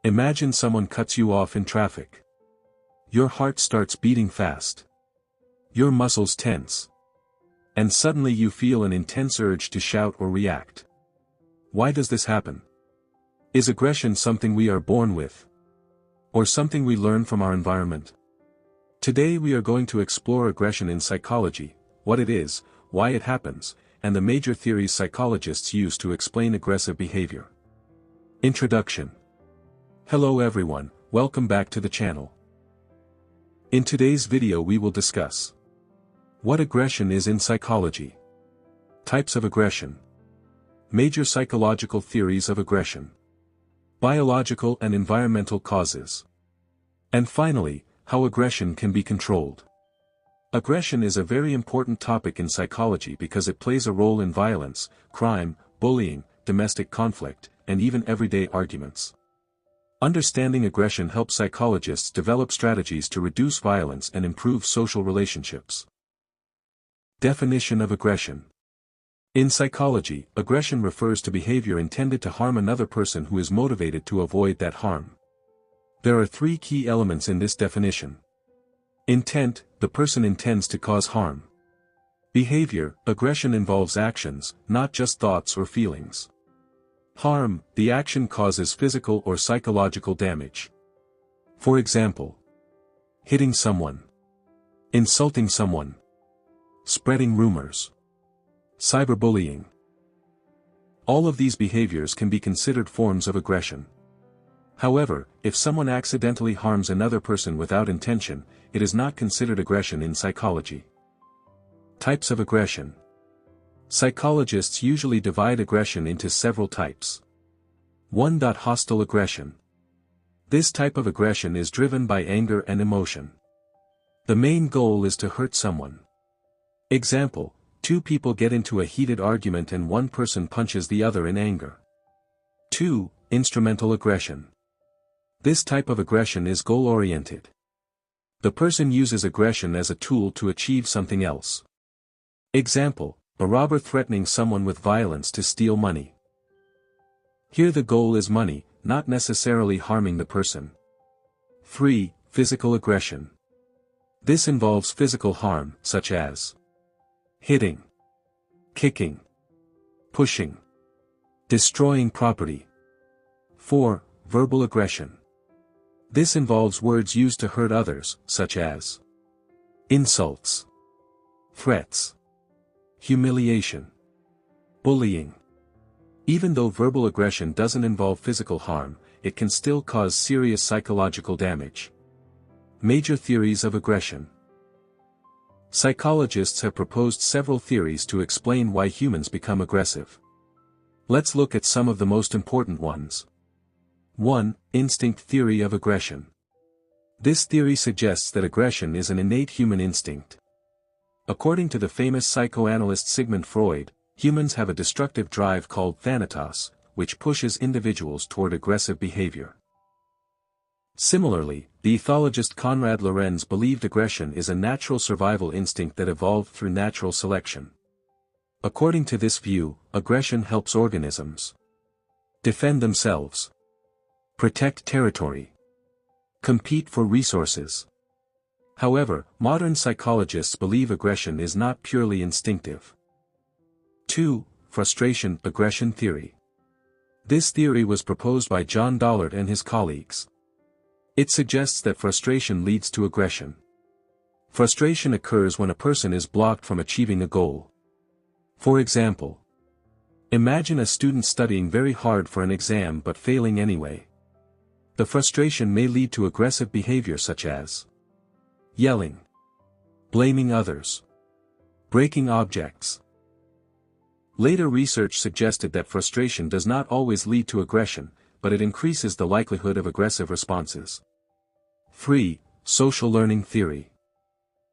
Imagine someone cuts you off in traffic. Your heart starts beating fast. Your muscles tense. And suddenly you feel an intense urge to shout or react. Why does this happen? Is aggression something we are born with? Or something we learn from our environment? Today we are going to explore aggression in psychology, what it is, why it happens, and the major theories psychologists use to explain aggressive behavior. Introduction. Hello everyone, welcome back to the channel. In today's video we will discuss what aggression is in psychology, types of aggression, major psychological theories of aggression, biological and environmental causes, and finally, how aggression can be controlled. Aggression is a very important topic in psychology because it plays a role in violence, crime, bullying, domestic conflict, and even everyday arguments. Understanding aggression helps psychologists develop strategies to reduce violence and improve social relationships. Definition of aggression. In psychology, aggression refers to behavior intended to harm another person who is motivated to avoid that harm. There are three key elements in this definition. Intent, the person intends to cause harm. Behavior, aggression involves actions, not just thoughts or feelings. Harm, the action causes physical or psychological damage. For example, hitting someone, insulting someone, spreading rumors, cyberbullying. All of these behaviors can be considered forms of aggression. However, if someone accidentally harms another person without intention, it is not considered aggression in psychology. Types of aggression. Psychologists usually divide aggression into several types. 1. Hostile aggression. This type of aggression is driven by anger and emotion. The main goal is to hurt someone. Example, two people get into a heated argument and one person punches the other in anger. 2. Instrumental aggression. This type of aggression is goal-oriented. The person uses aggression as a tool to achieve something else. Example, a robber threatening someone with violence to steal money. Here the goal is money, not necessarily harming the person. 3. Physical aggression. This involves physical harm, such as hitting, kicking, pushing, destroying property. 4. Verbal aggression. This involves words used to hurt others, such as insults, threats, humiliation, bullying. Even though verbal aggression doesn't involve physical harm, it can still cause serious psychological damage. Major theories of aggression. Psychologists have proposed several theories to explain why humans become aggressive. Let's look at some of the most important ones. 1. Instinct theory of aggression. This theory suggests that aggression is an innate human instinct. According to the famous psychoanalyst Sigmund Freud, humans have a destructive drive called thanatos, which pushes individuals toward aggressive behavior. Similarly, the ethologist Konrad Lorenz believed aggression is a natural survival instinct that evolved through natural selection. According to this view, aggression helps organisms defend themselves, protect territory, compete for resources. However, modern psychologists believe aggression is not purely instinctive. 2. Frustration aggression theory. This theory was proposed by John Dollard and his colleagues. It suggests that frustration leads to aggression. Frustration occurs when a person is blocked from achieving a goal. For example, imagine a student studying very hard for an exam but failing anyway. The frustration may lead to aggressive behavior such as yelling, blaming others, breaking objects. Later research suggested that frustration does not always lead to aggression, but it increases the likelihood of aggressive responses. 3. Social learning theory.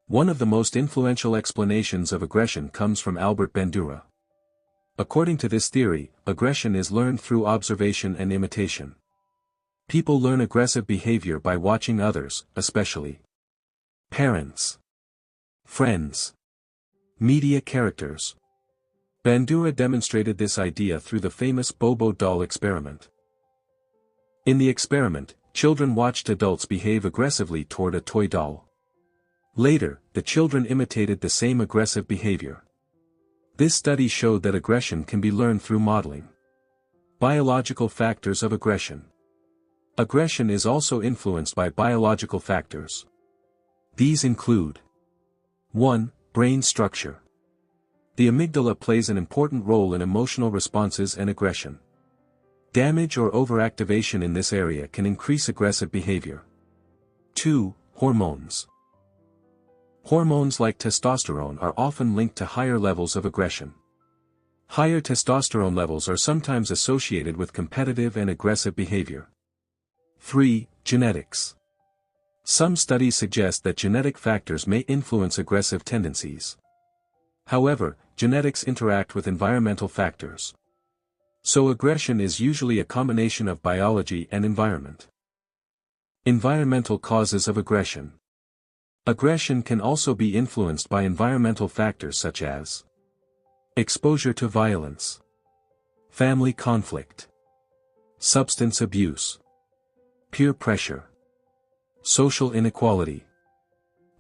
One of the most influential explanations of aggression comes from Albert Bandura. According to this theory, aggression is learned through observation and imitation. People learn aggressive behavior by watching others, especially parents, friends, media characters. Bandura demonstrated this idea through the famous Bobo doll experiment. In the experiment, children watched adults behave aggressively toward a toy doll. Later, the children imitated the same aggressive behavior. This study showed that aggression can be learned through modeling. Biological factors of aggression. Aggression is also influenced by biological factors. These include 1. Brain structure. The amygdala plays an important role in emotional responses and aggression. Damage or overactivation in this area can increase aggressive behavior. 2. Hormones. Hormones like testosterone are often linked to higher levels of aggression. Higher testosterone levels are sometimes associated with competitive and aggressive behavior. 3. Genetics. Some studies suggest that genetic factors may influence aggressive tendencies. However, genetics interact with environmental factors. So aggression is usually a combination of biology and environment. Environmental causes of aggression. Aggression can also be influenced by environmental factors such as exposure to violence, family conflict, substance abuse, peer pressure, social inequality.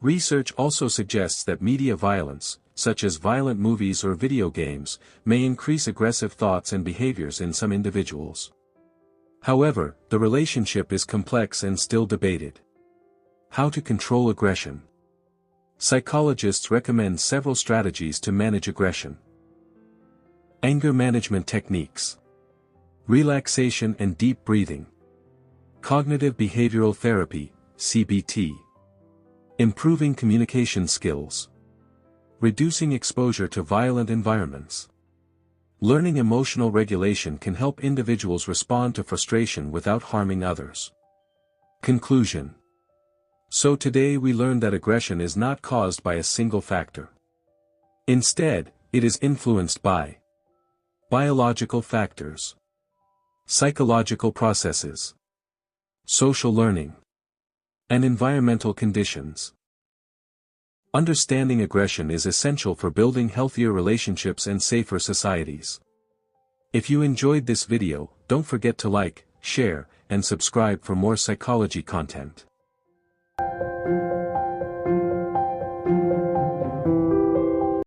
Research also suggests that media violence, such as violent movies or video games, may increase aggressive thoughts and behaviors in some individuals. However, the relationship is complex and still debated. How to control aggression. Psychologists recommend several strategies to manage aggression. Anger management techniques. Relaxation and deep breathing. Cognitive behavioral therapy, CBT. Improving communication skills. Reducing exposure to violent environments. Learning emotional regulation can help individuals respond to frustration without harming others. Conclusion. So today we learned that aggression is not caused by a single factor. Instead, it is influenced by biological factors, psychological processes, social learning, and environmental conditions. Understanding aggression is essential for building healthier relationships and safer societies. If you enjoyed this video, don't forget to like, share, and subscribe for more psychology content.